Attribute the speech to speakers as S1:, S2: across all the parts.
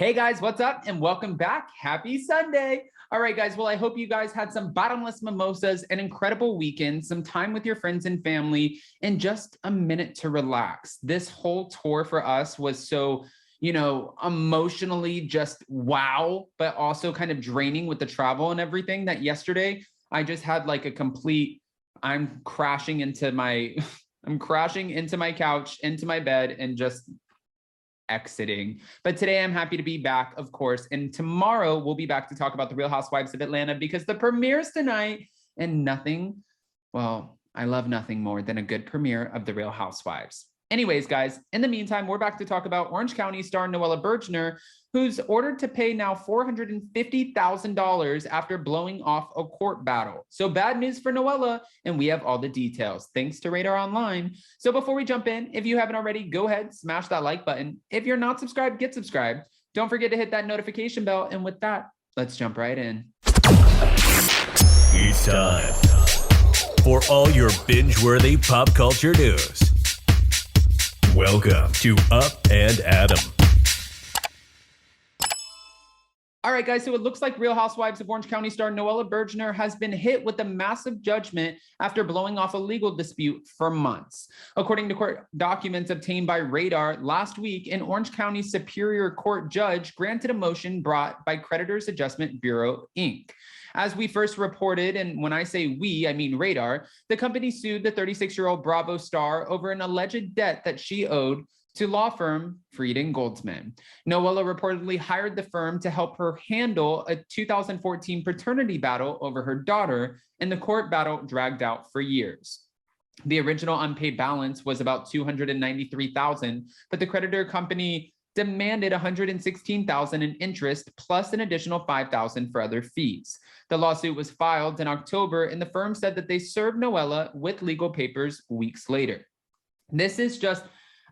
S1: Hey guys, what's up? And welcome back. Happy Sunday. All right, guys. Well, I hope you guys had some bottomless mimosas, an incredible weekend, some time with your friends and family, and just a minute to relax. This whole tour for us was so, emotionally just wow, but also kind of draining with the travel and everything that yesterday I just had like a complete, I'm crashing into my, I'm crashing into my couch, into my bed, and just exiting. But today I'm happy to be back, of course. And tomorrow we'll be back to talk about the Real Housewives of Atlanta because the premiere's tonight and nothing, well, I love nothing more than a good premiere of the Real Housewives. Anyways, guys, in the meantime, we're back to talk about Orange County star Noella Bergener, who's ordered to pay now $450,000 after blowing off a court battle. So bad news for Noella, and we have all the details, thanks to Radar Online. So before we jump in, if you haven't already, go ahead, smash that like button. If you're not subscribed, get subscribed. Don't forget to hit that notification bell. And with that, let's jump right in.
S2: It's time for all your binge-worthy pop culture news. Welcome to Up and Adam.
S1: All right, guys, so it looks like Real Housewives of Orange County star Noella Bergener has been hit with a massive judgment after blowing off a legal dispute for months. According to court documents obtained by Radar, last week, an Orange County Superior Court judge granted a motion brought by Creditors Adjustment Bureau, Inc. As we first reported, and when I say we, I mean Radar, the company sued the 36-year-old Bravo star over an alleged debt that she owed to law firm Frieden Goldsman. Noella reportedly hired the firm to help her handle a 2014 paternity battle over her daughter, and the court battle dragged out for years. The original unpaid balance was about $293,000, but the creditor company demanded $116,000 in interest plus an additional $5,000 for other fees. The lawsuit was filed in October, and the firm said that they served Noella with legal papers weeks later. This is just,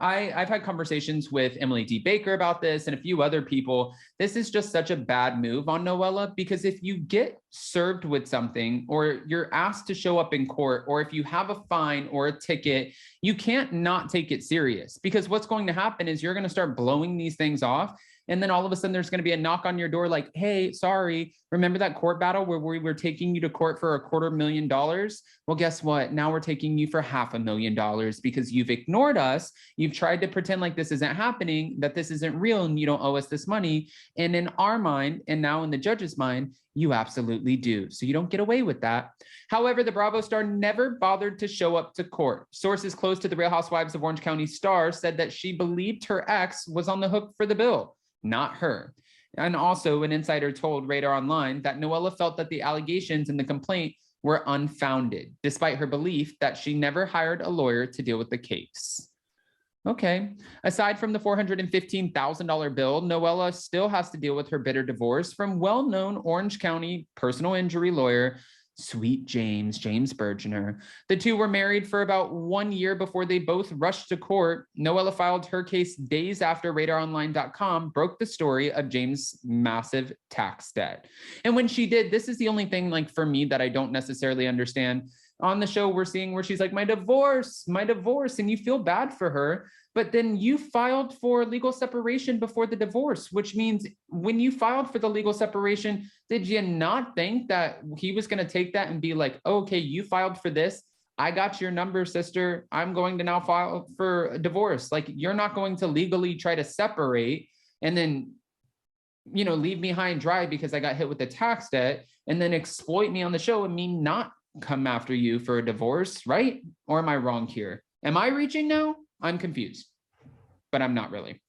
S1: I've had conversations with Emily D. Baker about this and a few other people. This is just such a bad move on Noella, because if you get served with something or you're asked to show up in court, or if you have a fine or a ticket, you can't not take it serious, because what's going to happen is you're going to start blowing these things off. And then all of a sudden there's going to be a knock on your door like, hey, sorry, remember that court battle where we were taking you to court for $250,000? Well, guess what? Now we're taking you for $500,000 because you've ignored us. You've tried to pretend like this isn't happening, that this isn't real, and you don't owe us this money. And in our mind, and now in the judge's mind, you absolutely do. So you don't get away with that. However, the Bravo star never bothered to show up to court. Sources close to the Real Housewives of Orange County star said that she believed her ex was on the hook for the bill, not her. And also, an insider told Radar Online that Noella felt that the allegations in the complaint were unfounded, despite her belief that she never hired a lawyer to deal with the case. Okay. Aside from the $415,000 bill, Noella still has to deal with her bitter divorce from well-known Orange County personal injury lawyer, Sweet James Bergener. The two were married for about 1 year before they both rushed to court. Noella filed her case days after RadarOnline.com broke the story of James' massive tax debt. And when she did, this is the only thing, like, for me that I don't necessarily understand. On the show, we're seeing where she's like, my divorce, and you feel bad for her. But then you filed for legal separation before the divorce, which means when you filed for the legal separation, did you not think that he was going to take that and be like, oh, okay, you filed for this, I got your number, sister, I'm going to now file for a divorce. Like, you're not going to legally try to separate and then, leave me high and dry because I got hit with the tax debt and then exploit me on the show and me not come after you for a divorce, right? Or am I wrong here? Am I reaching now? I'm confused, but I'm not really.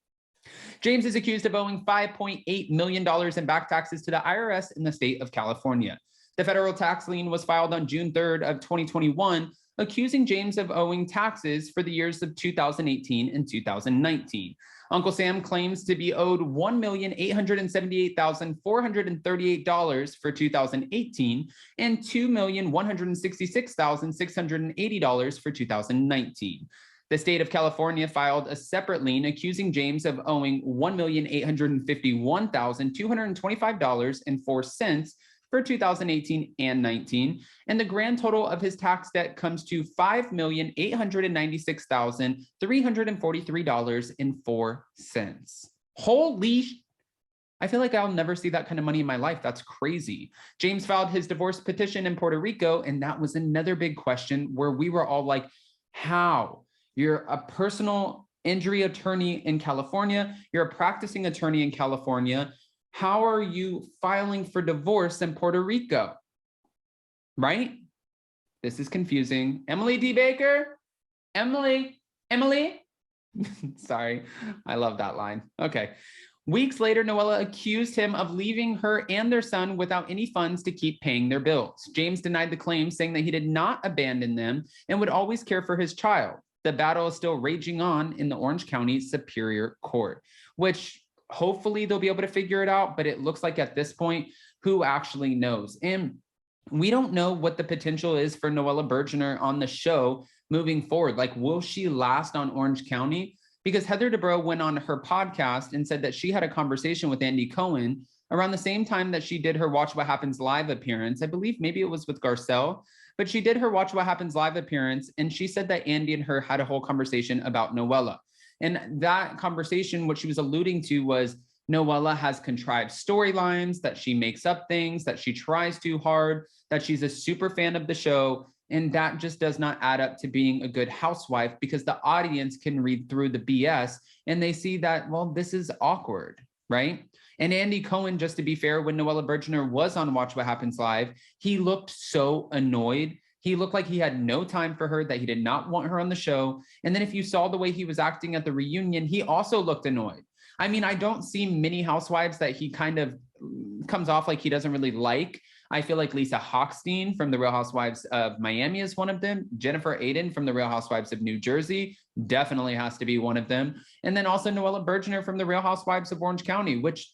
S1: James is accused of owing $5.8 million in back taxes to the IRS in the state of California. The federal tax lien was filed on June 3rd of 2021, accusing James of owing taxes for the years of 2018 and 2019. Uncle Sam claims to be owed $1,878,438 for 2018 and $2,166,680 for 2019. The state of California filed a separate lien accusing James of owing $1,851,225.04 for 2018 and 19, and the grand total of his tax debt comes to $5,896,343.04. Holy I feel like I'll never see that kind of money in my life. That's crazy. James filed his divorce petition in Puerto Rico, and that was another big question where we were all like, how? You're a personal injury attorney in California. You're a practicing attorney in California. How are you filing for divorce in Puerto Rico? Right? This is confusing. Emily D. Baker? Emily? Sorry, I love that line. Okay. Weeks later, Noella accused him of leaving her and their son without any funds to keep paying their bills. James denied the claim, saying that he did not abandon them and would always care for his child. The battle is still raging on in the Orange County Superior Court, which hopefully they'll be able to figure it out. But it looks like at this point, who actually knows? And we don't know what the potential is for Noella Bergener on the show moving forward. Like, will she last on Orange County? Because Heather Dubrow went on her podcast and said that she had a conversation with Andy Cohen around the same time that she did her Watch What Happens Live appearance. I believe maybe it was with Garcelle, but she did her Watch What Happens Live appearance. And she said that Andy and her had a whole conversation about Noella. And that conversation, what she was alluding to was Noella has contrived storylines, that she makes up things, that she tries too hard, that she's a super fan of the show. And that just does not add up to being a good housewife, because the audience can read through the BS and they see that, well, this is awkward, right? And Andy Cohen, just to be fair, when Noella Bergener was on Watch What Happens Live, he looked so annoyed. He looked like he had no time for her, that he did not want her on the show. And then if you saw the way he was acting at the reunion, he also looked annoyed. I mean, I don't see many housewives that he kind of comes off like he doesn't really like. I feel like Lisa Hochstein from The Real Housewives of Miami is one of them. Jennifer Aiden from The Real Housewives of New Jersey definitely has to be one of them. And then also Noella Bergener from The Real Housewives of Orange County, which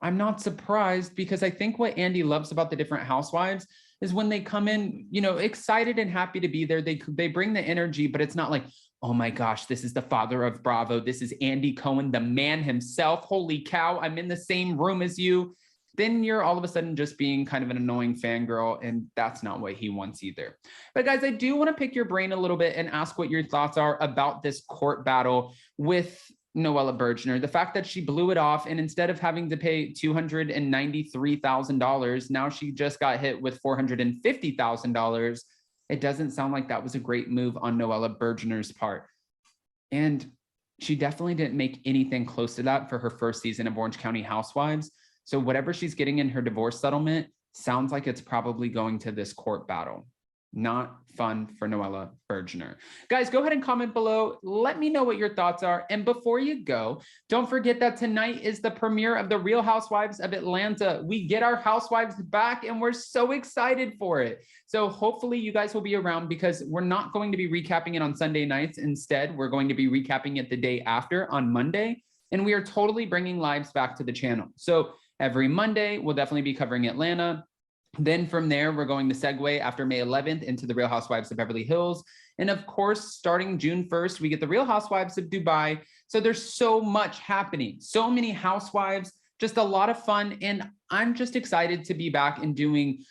S1: I'm not surprised, because I think what Andy loves about the different housewives is when they come in, you know, excited and happy to be there. They bring the energy, but it's not like, oh my gosh, this is the father of Bravo. This is Andy Cohen, the man himself. Holy cow, I'm in the same room as you. Then you're all of a sudden just being kind of an annoying fangirl, and that's not what he wants either. But guys, I do want to pick your brain a little bit and ask what your thoughts are about this court battle with Noella Bergener. The fact that she blew it off, and instead of having to pay $293,000, now she just got hit with $450,000. It doesn't sound like that was a great move on Noella Bergener's part. And she definitely didn't make anything close to that for her first season of Orange County Housewives. So whatever she's getting in her divorce settlement sounds like it's probably going to this court battle. Not fun for Noella Bergener. Guys, go ahead and comment below. Let me know what your thoughts are. And before you go, don't forget that tonight is the premiere of The Real Housewives of Atlanta. We get our housewives back and we're so excited for it. So hopefully you guys will be around, because we're not going to be recapping it on Sunday nights. Instead, we're going to be recapping it the day after on Monday. And we are totally bringing lives back to the channel. So every Monday, we'll definitely be covering Atlanta. Then from there, we're going to segue after May 11th into The Real Housewives of Beverly Hills. And of course, starting June 1st, we get The Real Housewives of Dubai. So there's so much happening, so many housewives, just a lot of fun. And I'm just excited to be back and doing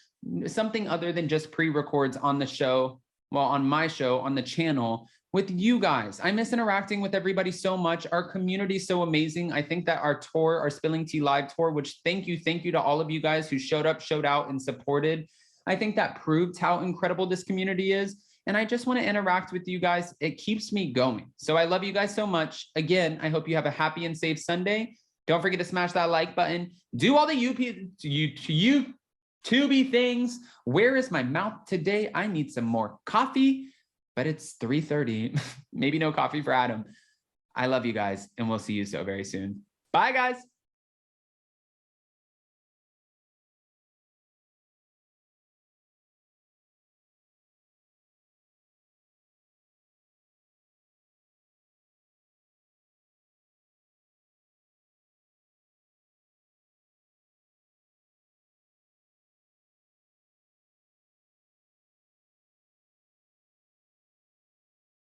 S1: something other than just pre-records on the show, well, on my show, on the channel, with you guys. I miss interacting with everybody so much. Our community is so amazing. I think that our tour, our Spilling Tea Live tour, which thank you to all of you guys who showed up, showed out, and supported. I think that proved how incredible this community is. And I just want to interact with you guys. It keeps me going. So I love you guys so much. Again, I hope you have a happy and safe Sunday. Don't forget to smash that like button. Do all the YouTube things. Where is my mouth today? I need some more coffee. But it's 3:30, maybe no coffee for Adam. I love you guys, and we'll see you so very soon. Bye, guys.